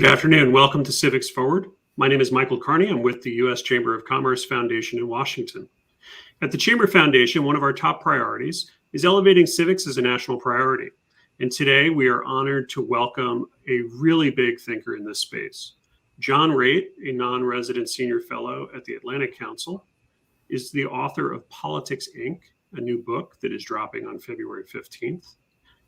afternoon. Welcome to Civics Forward. My name is Michael Carney. I'm with the U.S. Chamber of Commerce Foundation in Washington. At the Chamber Foundation, one of our top priorities is elevating civics as a national priority. And today we are honored to welcome a really big thinker in this space. John Raidt, a non-resident senior fellow at the Atlantic Council, is the author of Politics, Inc., a new book that is dropping on February 15th.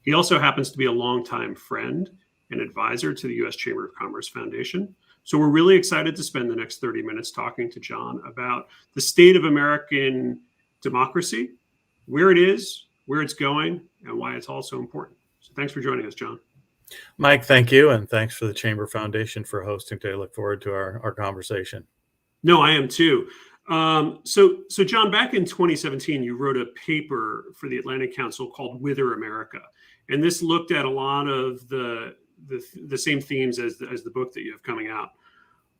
He also happens to be a longtime friend and advisor to the U.S. Chamber of Commerce Foundation. So we're really excited to spend the next 30 minutes talking to John about the state of American democracy, where it is, where it's going, and why it's all so important. So thanks for joining us, John. Mike, thank you. And thanks for the Chamber Foundation for hosting today. I look forward to our conversation. No, I am too. So John, back in 2017, you wrote a paper for the Atlantic Council called Whither America. And this looked at a lot of the same themes as the book that you have coming out.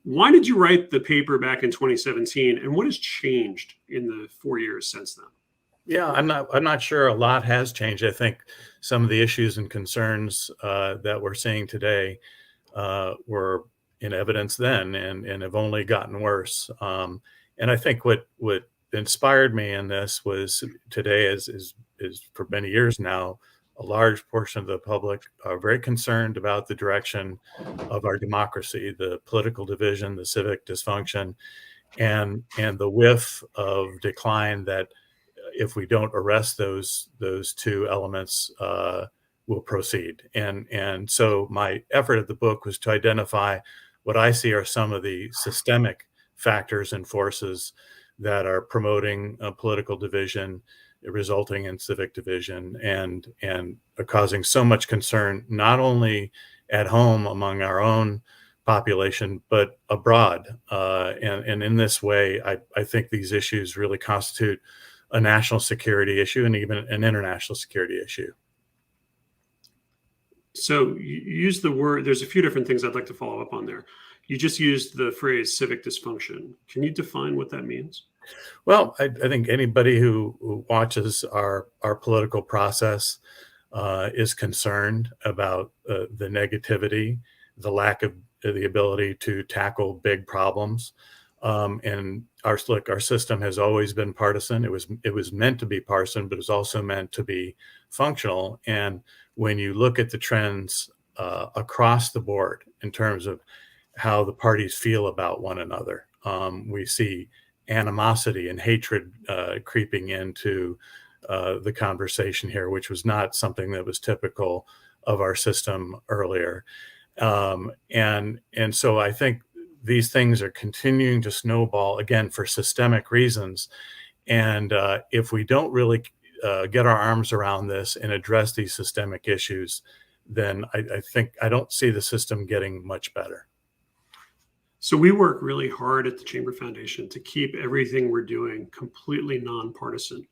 Why did you write the paper back in 2017, and what has changed in the 4 years since then? Yeah, I'm not sure a lot has changed. I think some of the issues and concerns that we're seeing today were in evidence then and have only gotten worse. And I think what inspired me in this was today is for many years now, a large portion of the public are very concerned about the direction of our democracy, the political division, the civic dysfunction, and the whiff of decline that if we don't arrest those two elements, will proceed. And so my effort at the book was to identify what I see are some of the systemic factors and forces that are promoting political division, resulting in civic division, and are causing so much concern, not only at home among our own population, but abroad. And in this way, I think these issues really constitute a national security issue and even an international security issue. So you use the word, there's a few different things I'd like to follow up on there. You just used the phrase civic dysfunction. Can you define what that means? Well, I think anybody who watches our political process is concerned about the negativity, the lack of the ability to tackle big problems. And our system has always been partisan. It was meant to be partisan, but it was also meant to be functional. And when you look at the trends across the board in terms of how the parties feel about one another, we see animosity and hatred creeping into the conversation here, which was not something that was typical of our system earlier. And so I think these things are continuing to snowball, again, for systemic reasons. And if we don't really get our arms around this and address these systemic issues, then I don't see the system getting much better. So we work really hard at the Chamber Foundation to keep everything we're doing completely nonpartisan.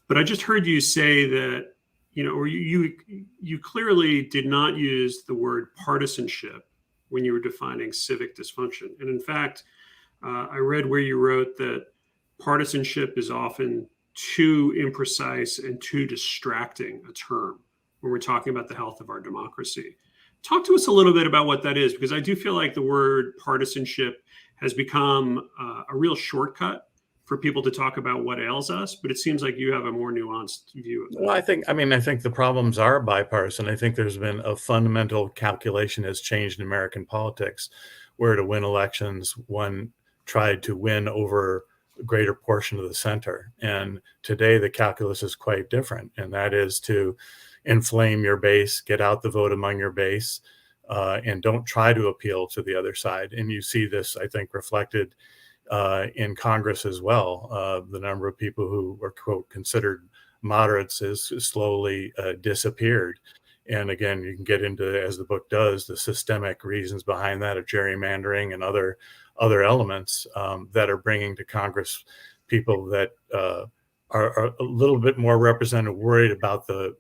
But I just heard you say that, or you clearly did not use the word partisanship when you were defining civic dysfunction. And in fact, I read where you wrote that partisanship is often too imprecise and too distracting a term when we're talking about the health of our democracy. Talk to us a little bit about what that is, because I do feel like the word partisanship has become a real shortcut for people to talk about what ails us, but it seems like you have a more nuanced view of that. Well, I think the problems are bipartisan. I think there's been a fundamental calculation has changed in American politics, where to win elections, one tried to win over a greater portion of the center. And today the calculus is quite different. And that is to inflame your base, get out the vote among your base, and don't try to appeal to the other side. And you see this, I think, reflected in Congress as well. The number of people who were, quote, considered moderates has slowly disappeared. And again, you can get into, as the book does, the systemic reasons behind that of gerrymandering and other elements that are bringing to Congress people that are a little bit more represented, worried about the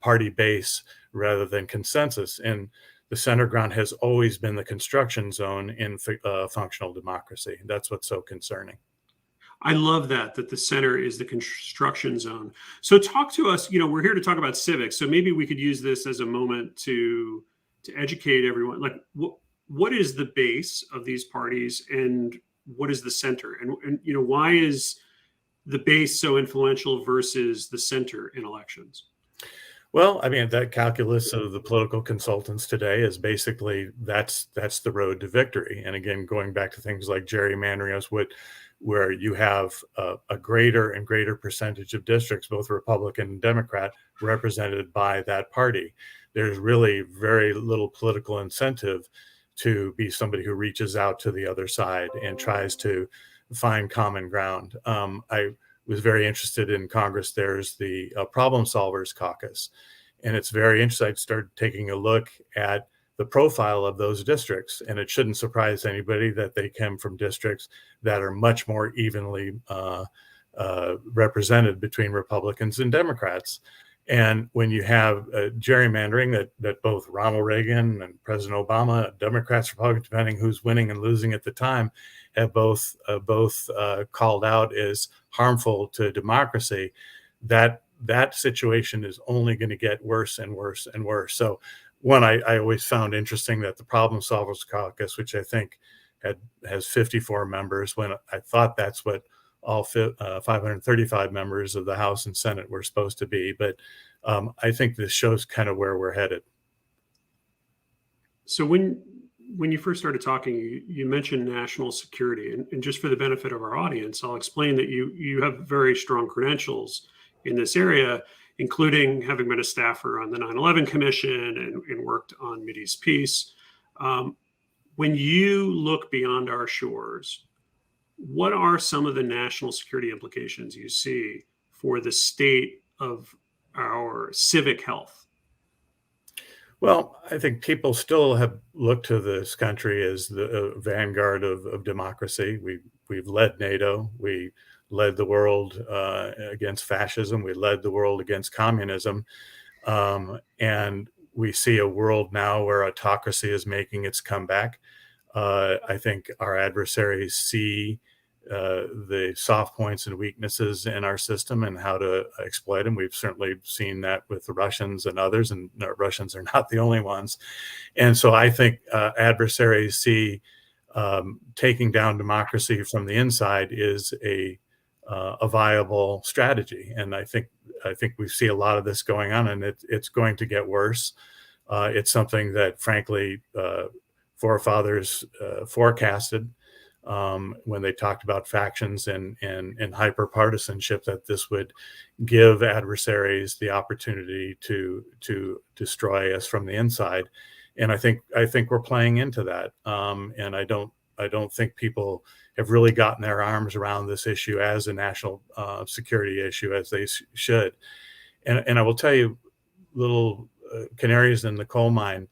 party base rather than consensus. And the center ground has always been the construction zone in functional democracy. That's what's so concerning. I love that the center is the construction zone. So talk to us, we're here to talk about civics. So maybe we could use this as a moment to educate everyone. Like, what is the base of these parties and what is the center? And why is the base so influential versus the center in elections? Well, I mean, that calculus of the political consultants today is basically that's the road to victory. And again, going back to things like gerrymandering, where you have a greater and greater percentage of districts, both Republican and Democrat, represented by that party. There's really very little political incentive to be somebody who reaches out to the other side and tries to find common ground. I was very interested in Congress. There's the Problem Solvers Caucus, and it's very interesting. I started taking a look at the profile of those districts, and it shouldn't surprise anybody that they come from districts that are much more evenly represented between Republicans and Democrats. And when you have gerrymandering that both Ronald Reagan and President Obama, Democrats, Republicans, depending who's winning and losing at the time, have both called out as harmful to democracy, that situation is only going to get worse and worse and worse. So I always found interesting that the Problem Solvers Caucus, which I think has 54 members, when I thought that's what all 535 members of the House and Senate were supposed to be. But I think this shows kind of where we're headed. So when you first started talking, you mentioned national security. And just for the benefit of our audience, I'll explain that you have very strong credentials in this area, including having been a staffer on the 9/11 Commission and worked on Mideast peace. When you look beyond our shores, what are some of the national security implications you see for the state of our civic health? Well, I think people still have looked to this country as the vanguard of democracy. We've led NATO. We led the world against fascism. We led the world against communism. And we see a world now where autocracy is making its comeback. I think our adversaries see the soft points and weaknesses in our system and how to exploit them. We've certainly seen that with the Russians and others, and Russians are not the only ones. And so I think adversaries see taking down democracy from the inside is a viable strategy. And I think we see a lot of this going on, and it's going to get worse. It's something that, frankly, forefathers forecasted when they talked about factions and hyper partisanship, that this would give adversaries the opportunity to destroy us from the inside. And I think we're playing into that. And I don't think people have really gotten their arms around this issue as a national security issue as they should. And I will tell you, little canaries in the coal mine,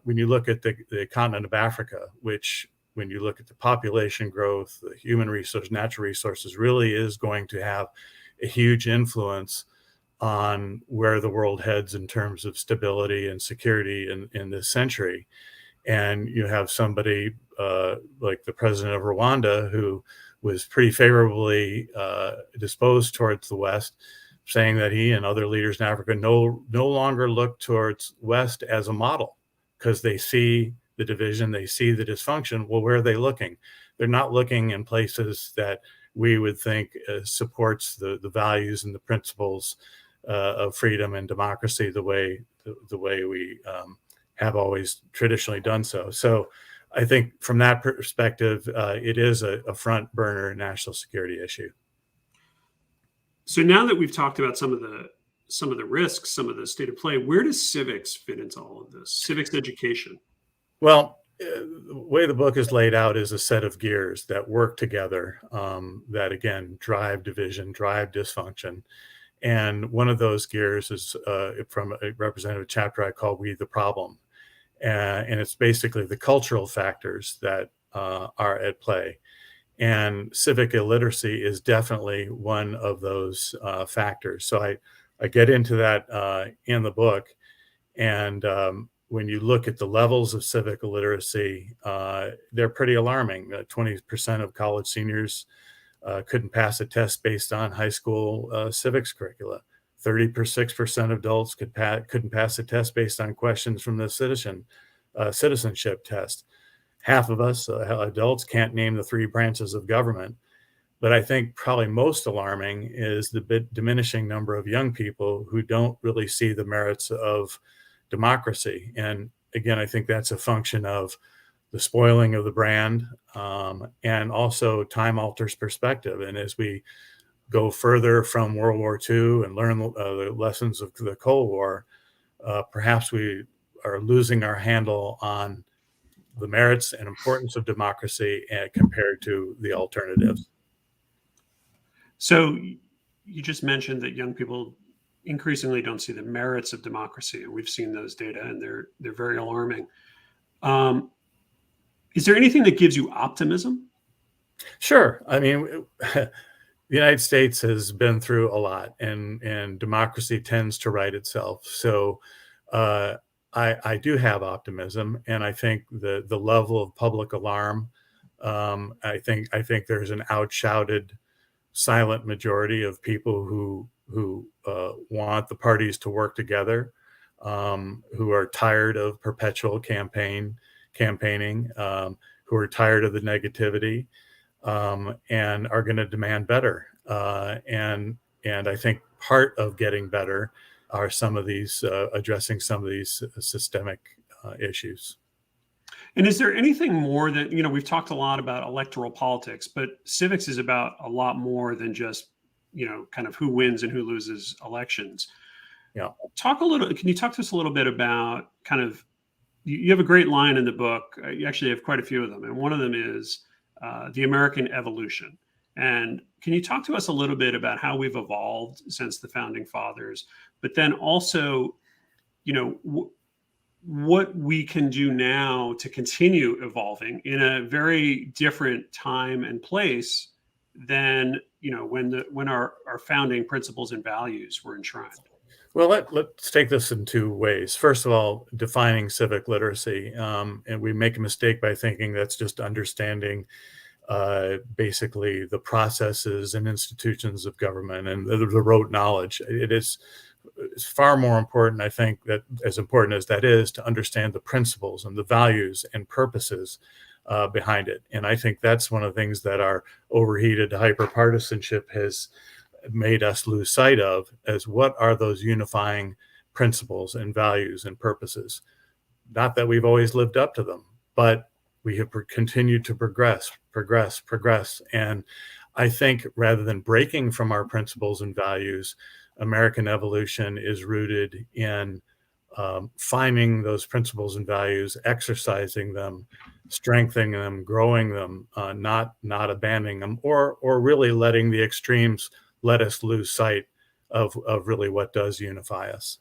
when you look at the continent of Africa, which, when you look at the population growth, the human resource, natural resources, really is going to have a huge influence on where the world heads in terms of stability and security in this century. And you have somebody like the president of Rwanda, who was pretty favorably disposed towards the West, saying that he and other leaders in Africa no longer look towards West as a model, because they see the division, they see the dysfunction. Well, where are they looking? They're not looking in places that we would think supports the values and the principles of freedom and democracy the way we have always traditionally done so. So I think from that perspective, it is a front burner national security issue. So now that we've talked about some of the risks, some of the state of play, where does civics fit into all of this? Civics education. Well, the way the book is laid out is a set of gears that work together, that again drive division, drive dysfunction. And one of those gears is from a representative chapter I call "We the Problem," and it's basically the cultural factors that are at play. And civic illiteracy is definitely one of those factors. So I get into that in the book, and when you look at the levels of civic illiteracy, they're pretty alarming. 20% of college seniors couldn't pass a test based on high school civics curricula. 36% of adults couldn't pass a test based on questions from the citizenship test. half of us adults can't name the three branches of government. But I think probably most alarming is the diminishing number of young people who don't really see the merits of democracy. And again, I think that's a function of the spoiling of the brand, and also time alters perspective. And as we go further from World War II and learn the lessons of the Cold War, perhaps we are losing our handle on the merits and importance of democracy compared to the alternatives. So you just mentioned that young people increasingly don't see the merits of democracy, and we've seen those data, and they're very alarming. Is there anything that gives you optimism? Sure. I mean, the United States has been through a lot, and democracy tends to right itself. So I do have optimism, and I think the level of public alarm. I think there's an outshouted silent majority of people who want the parties to work together, who are tired of perpetual campaigning, who are tired of the negativity, and are going to demand better. And I think part of getting better are some of these addressing some of these systemic issues. And is there anything more that, we've talked a lot about electoral politics, but civics is about a lot more than just, kind of who wins and who loses elections. Yeah. Can you talk to us a little bit about kind of, you have a great line in the book. You actually have quite a few of them. And one of them is the American evolution. And can you talk to us a little bit about how we've evolved since the founding fathers, but then also, what we can do now to continue evolving in a very different time and place than when our founding principles and values were enshrined? Well, let's take this in two ways. First of all, defining civic literacy, and we make a mistake by thinking that's just understanding basically the processes and institutions of government and the rote knowledge. It's far more important, I think, that as important as that is, to understand the principles and the values and purposes behind it. And I think that's one of the things that our overheated hyperpartisanship has made us lose sight of, as what are those unifying principles and values and purposes. Not that we've always lived up to them, but we have continued to progress. And I think rather than breaking from our principles and values, American evolution is rooted in finding those principles and values, exercising them, strengthening them, growing them, not abandoning them, or really letting the extremes let us lose sight of really what does unify us.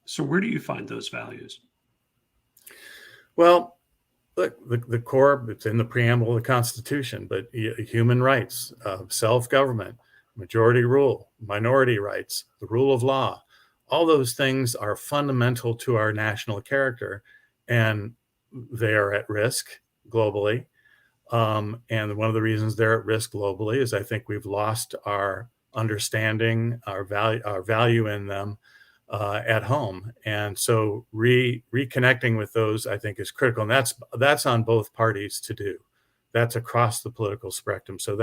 So where do you find those values? Well, look, the core, it's in the preamble of the Constitution, but human rights, self-government, majority rule, minority rights, the rule of law, all those things are fundamental to our national character, and they are at risk globally. And one of the reasons they're at risk globally is I think we've lost our understanding, our value in them at home. And so reconnecting with those, I think, is critical. And that's on both parties to do. That's across the political spectrum. So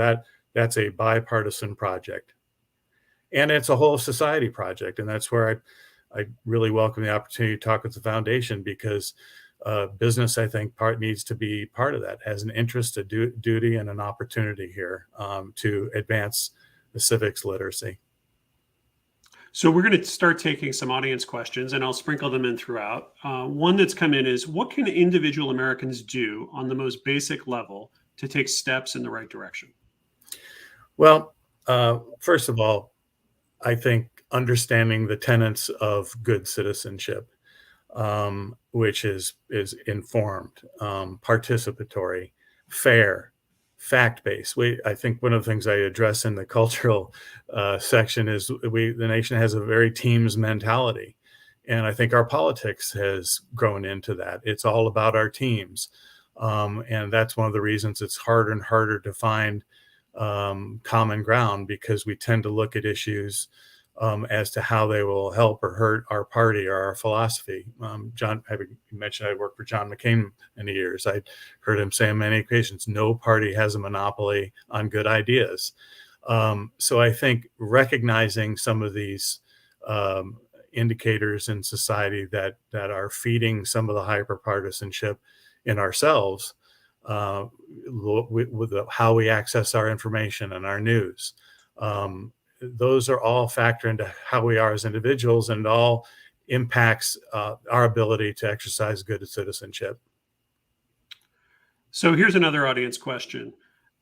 that's a bipartisan project. And it's a whole society project. And that's where I really welcome the opportunity to talk with the foundation, because business, I think, needs to be part of that, has an interest, a duty, and an opportunity here to advance the civics literacy. So we're going to start taking some audience questions, and I'll sprinkle them in throughout. One that's come in is, what can individual Americans do on the most basic level to take steps in the right direction? Well, first of all, I think understanding the tenets of good citizenship, which is informed, participatory, fair, fact-based. I think one of the things I address in the cultural section is the nation has a very teams mentality. And I think our politics has grown into that. It's all about our teams. And that's one of the reasons it's harder and harder to find common ground, because we tend to look at issues as to how they will help or hurt our party or our philosophy. John, you mentioned I worked for John McCain many years. I heard him say on many occasions, no party has a monopoly on good ideas. So I think recognizing some of these indicators in society that are feeding some of the hyperpartisanship in ourselves, with how we access our information and our news. Those are all factor into how we are as individuals, and all impacts our ability to exercise good citizenship. So here's another audience question.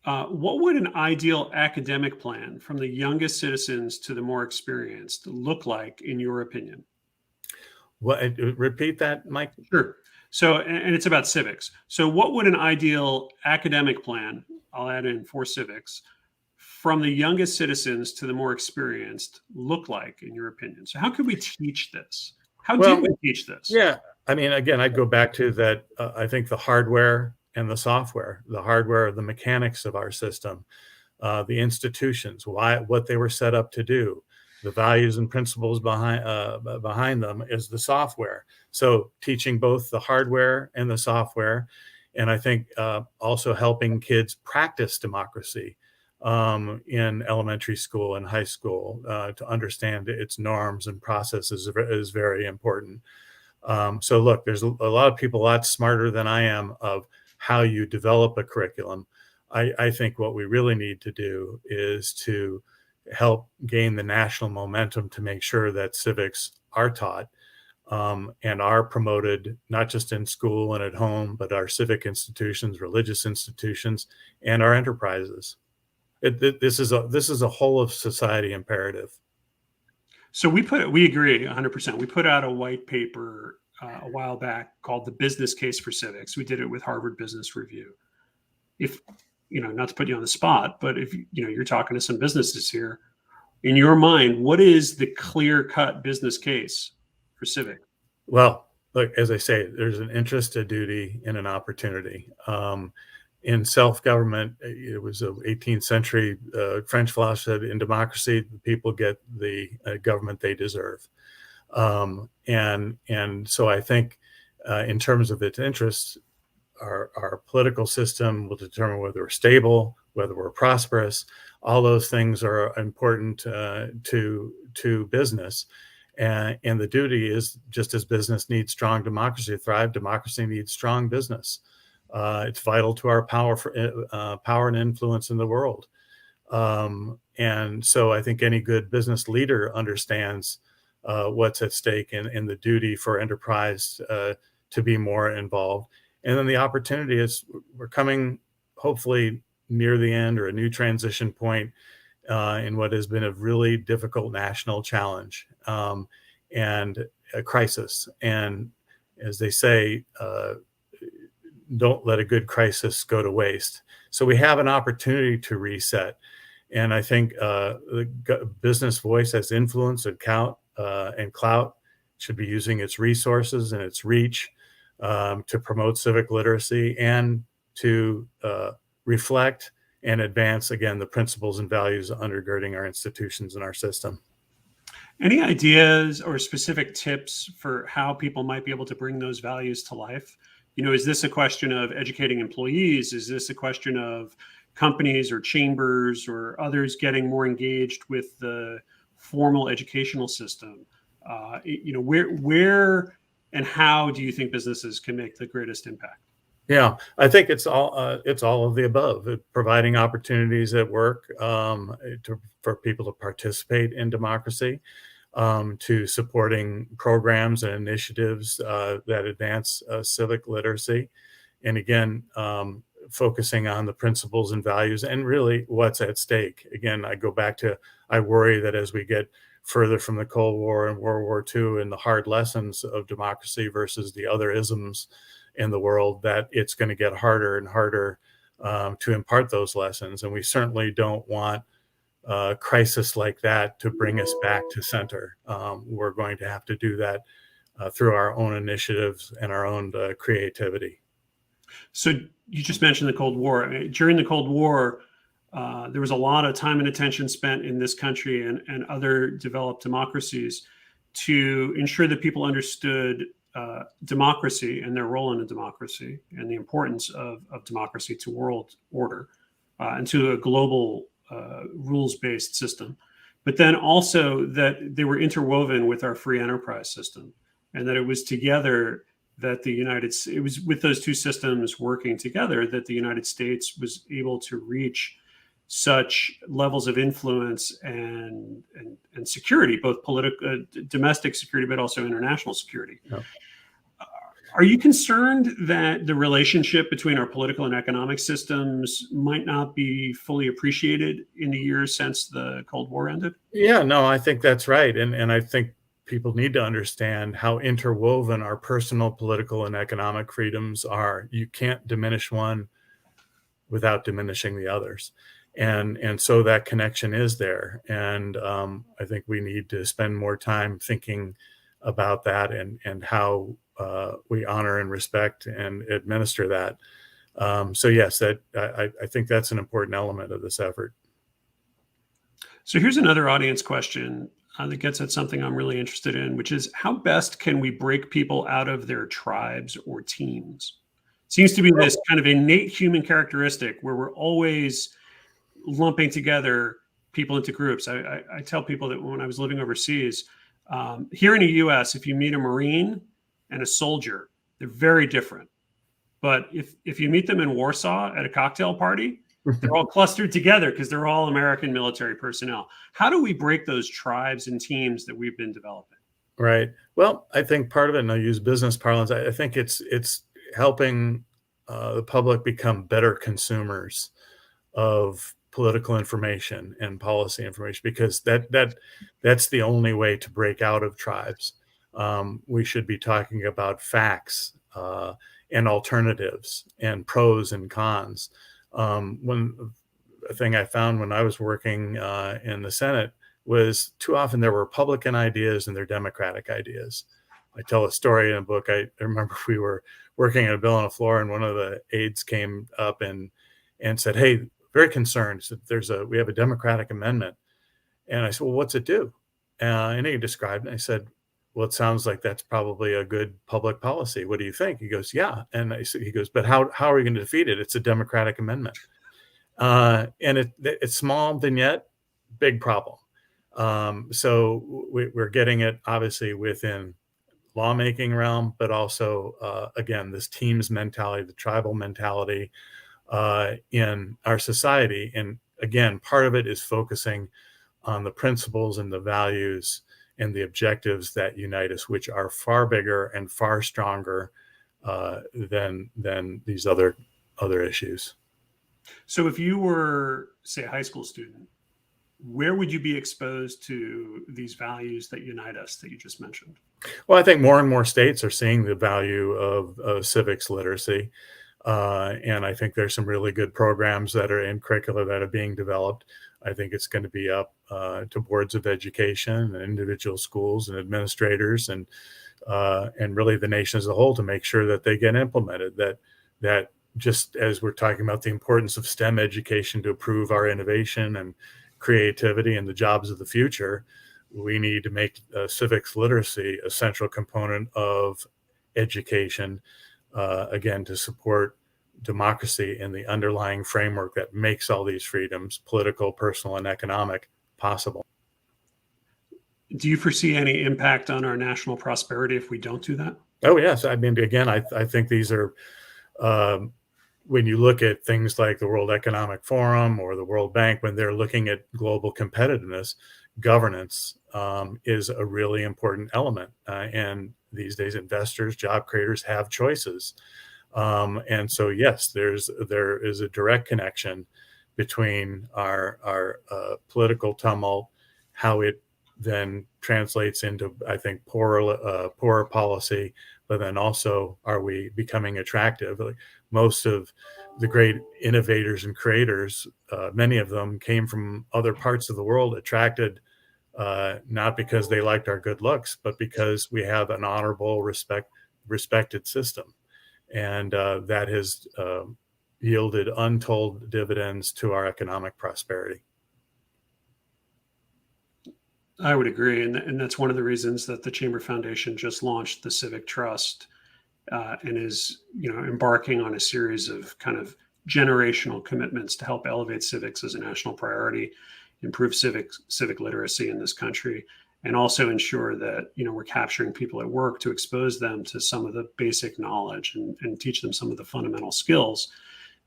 What would an ideal academic plan from the youngest citizens to the more experienced look like, in your opinion? What, repeat that, Mike? Sure. So, and it's about civics. So what would an ideal academic plan, I'll add in for civics, from the youngest citizens to the more experienced look like, in your opinion? So how could we teach this? How do we teach this? Yeah, I mean, again, I'd go back to that. I think the hardware and the software, the hardware, the mechanics of our system, the institutions, what they were set up to do, the values and principles behind them is the software. So teaching both the hardware and the software, and I think also helping kids practice democracy in elementary school and high school to understand its norms and processes is very important. So look, there's a lot of people a lot smarter than I am of how you develop a curriculum. I think what we really need to do is to help gain the national momentum to make sure that civics are taught and are promoted, not just in school and at home, but our civic institutions, religious institutions, and our enterprises. This is a whole of society imperative. So we agree 100%. We put out a white paper a while back called The Business Case for Civics. We did it with Harvard Business Review. If, not to put you on the spot, but if, you're talking to some businesses here, in your mind, what is the clear-cut business case for civic? Well, look, as I say, there's an interest, a duty, and an opportunity. In self-government, it was an 18th century French philosopher said, in democracy, the people get the government they deserve. And so I think in terms of its interests, our political system will determine whether we're stable, whether we're prosperous. All those things are important to business. And the duty is, just as business needs strong democracy to thrive, democracy needs strong business. It's vital to our power and influence in the world. And so I think any good business leader understands what's at stake and the duty for enterprise to be more involved. And then the opportunity is we're coming hopefully near the end or a new transition point in what has been a really difficult national challenge and a crisis. And as they say, don't let a good crisis go to waste. So we have an opportunity to reset. And I think the business voice has influence and clout should be using its resources and its reach to promote civic literacy and to reflect and advance, again, the principles and values undergirding our institutions and our system. Any ideas or specific tips for how people might be able to bring those values to life? Is this a question of educating employees? Is this a question of companies or chambers or others getting more engaged with the formal educational system? Where and how do you think businesses can make the greatest impact? Yeah, I think it's all of the above. Providing opportunities at work for people to participate in democracy, to supporting programs and initiatives that advance civic literacy, and again, focusing on the principles and values and really what's at stake. Again, I go back to, I worry that as we get further from the Cold War and World War II and the hard lessons of democracy versus the other isms in the world, that it's going to get harder and harder to impart those lessons. And we certainly don't want a crisis like that to bring us back to center. We're going to have to do that through our own initiatives and our own creativity. So you just mentioned the Cold War. During the Cold War, there was a lot of time and attention spent in this country and other developed democracies to ensure that people understood democracy and their role in a democracy and the importance of democracy to world order and to a global rules-based system. But then also that they were interwoven with our free enterprise system, and that it was together that it was with those two systems working together that the United States was able to reach such levels of influence and security, both political, domestic security, but also international security. Yeah. Are you concerned that the relationship between our political and economic systems might not be fully appreciated in the years since the Cold War ended? Yeah, no, I think that's right. And I think people need to understand how interwoven our personal, political, and economic freedoms are. You can't diminish one without diminishing the others. And so that connection is there. And I think we need to spend more time thinking about that and how we honor and respect and administer that. So yes, I think that's an important element of this effort. So here's another audience question that gets at something I'm really interested in, which is how best can we break people out of their tribes or teams? Seems to be this kind of innate human characteristic where we're always lumping together people into groups. I tell people that when I was living overseas, here in the US, if you meet a Marine and a soldier, they're very different. But if you meet them in Warsaw at a cocktail party, they're all clustered together because they're all American military personnel. How do we break those tribes and teams that we've been developing? Right. Well, I think part of it, and I'll use business parlance, I think it's helping the public become better consumers of political information and policy information, because that's the only way to break out of tribes. We should be talking about facts and alternatives and pros and cons. One thing I found when I was working in the Senate was too often there were Republican ideas and there were Democratic ideas. I tell a story in a book. I remember we were working on a bill on the floor, and one of the aides came up and said, "Hey, very concerned. So we have a Democratic amendment." And I said, "Well, what's it do?" And he described it. And I said, "Well, it sounds like that's probably a good public policy. What do you think?" He goes, "Yeah." And he goes, "But how are we going to defeat it? It's a Democratic amendment." And it's small vignette, big problem. So we're getting it obviously within lawmaking realm, but also again, this teams mentality, the tribal mentality in our society. And again, part of it is focusing on the principles and the values and the objectives that unite us, which are far bigger and far stronger than these other issues. So if you were, say, a high school student, where would you be exposed to these values that unite us that you just mentioned? Well, I think more and more states are seeing the value of civics literacy. And I think there's some really good programs that are in curricula that are being developed. I think it's going to be up to boards of education and individual schools and administrators and really the nation as a whole to make sure that they get implemented. That just as we're talking about the importance of STEM education to improve our innovation and creativity and the jobs of the future, we need to make civics literacy a central component of education, again, to support democracy and the underlying framework that makes all these freedoms, political, personal, and economic, possible. Do you foresee any impact on our national prosperity if we don't do that? Oh, yes. I mean, again, I think these are, when you look at things like the World Economic Forum or the World Bank, when they're looking at global competitiveness, governance is a really important element. And these days, investors, job creators have choices. And so, yes, there is a direct connection between our political tumult, how it then translates into, I think, poorer policy, but then also, are we becoming attractive? Like most of the great innovators and creators, many of them came from other parts of the world, attracted not because they liked our good looks, but because we have an honorable, respected system. And that has, yielded untold dividends to our economic prosperity. I would agree. And that's one of the reasons that the Chamber Foundation just launched the Civic Trust and is, embarking on a series of kind of generational commitments to help elevate civics as a national priority, improve civic literacy in this country, and also ensure that, we're capturing people at work to expose them to some of the basic knowledge and teach them some of the fundamental skills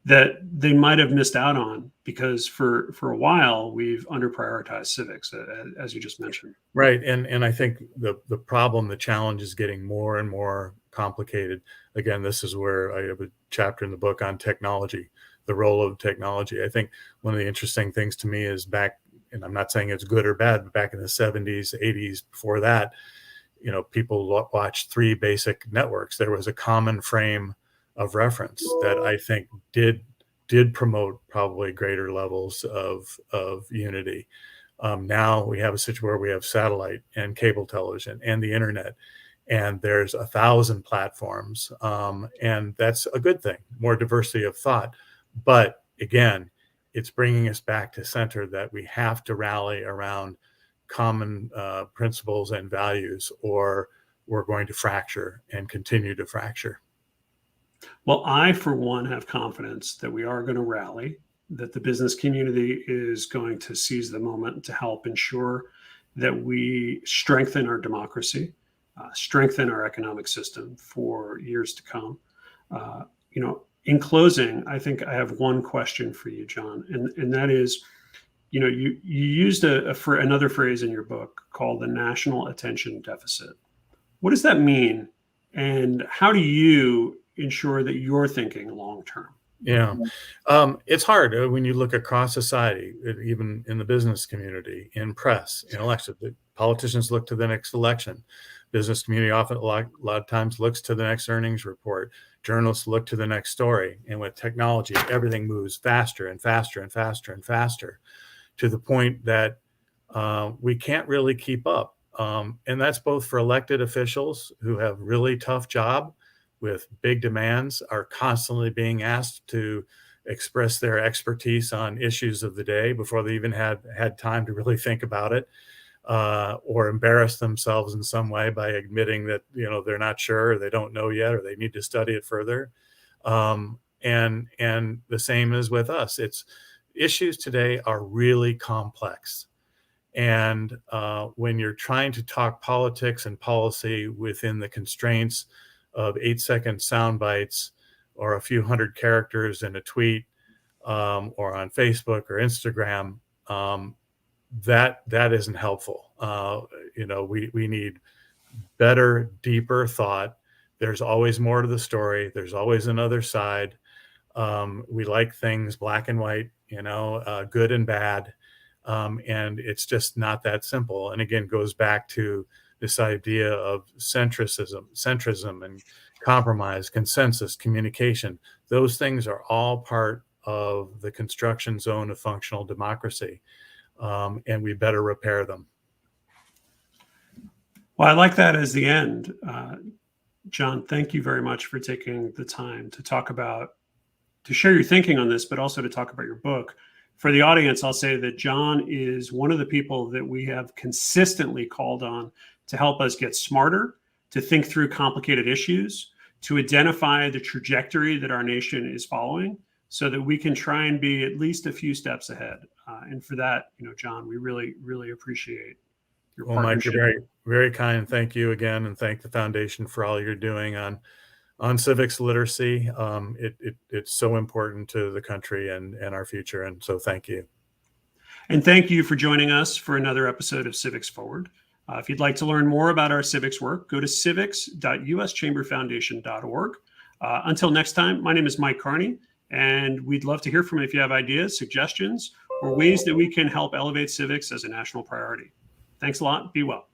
that they might have missed out on because for a while we've under prioritized civics, as you just mentioned. Right. And I think the problem, the challenge is getting more and more complicated. Again, this is where I have a chapter in the book on technology, the role of technology. I think one of the interesting things to me is back, and I'm not saying it's good or bad, but back in the 70s, 80s, before that, people watched three basic networks. There was a common frame of reference that I think did promote probably greater levels of unity. Now we have a situation where we have satellite and cable television and the internet, and there's 1,000 platforms, and that's a good thing, more diversity of thought. But again, it's bringing us back to center that we have to rally around common principles and values, or we're going to fracture and continue to fracture. Well, I, for one, have confidence that we are going to rally, that the business community is going to seize the moment to help ensure that we strengthen our democracy, strengthen our economic system for years to come. In closing, I think I have one question for you, John, and that is, you used another phrase in your book called the national attention deficit. What does that mean, and how do you ensure that you're thinking long term? Yeah, it's hard when you look across society, even in the business community, in press, in elections. Politicians look to the next election. Business community often, a lot of times, looks to the next earnings report. Journalists look to the next story. And with technology, everything moves faster and faster and faster and faster, to the point that we can't really keep up. And that's both for elected officials who have really tough job with big demands, are constantly being asked to express their expertise on issues of the day before they even had time to really think about it, or embarrass themselves in some way by admitting that they're not sure, or they don't know yet, or they need to study it further. And the same is with us. Issues today are really complex. And when you're trying to talk politics and policy within the constraints of 8-second sound bites or a few hundred characters in a tweet, or on Facebook or Instagram, that isn't helpful. We need better, deeper thought. There's always more to the story. There's always another side. We like things black and white, good and bad. And it's just not that simple. And again, goes back to this idea of centrism and compromise, consensus, communication. Those things are all part of the construction zone of functional democracy. And we better repair them. Well, I like that as the end. John, thank you very much for taking the time to share your thinking on this, but also to talk about your book. For the audience, I'll say that John is one of the people that we have consistently called on to help us get smarter, to think through complicated issues, to identify the trajectory that our nation is following so that we can try and be at least a few steps ahead. And for that, John, we really, really appreciate your partnership. Mike, you're very, very kind. Thank you again. And thank the foundation for all you're doing on civics literacy. It's so important to the country and our future. And so thank you. And thank you for joining us for another episode of Civics Forward. If you'd like to learn more about our civics work, go to civics.uschamberfoundation.org. Until next time, my name is Mike Carney, and we'd love to hear from you if you have ideas, suggestions, or ways that we can help elevate civics as a national priority. Thanks a lot. Be well.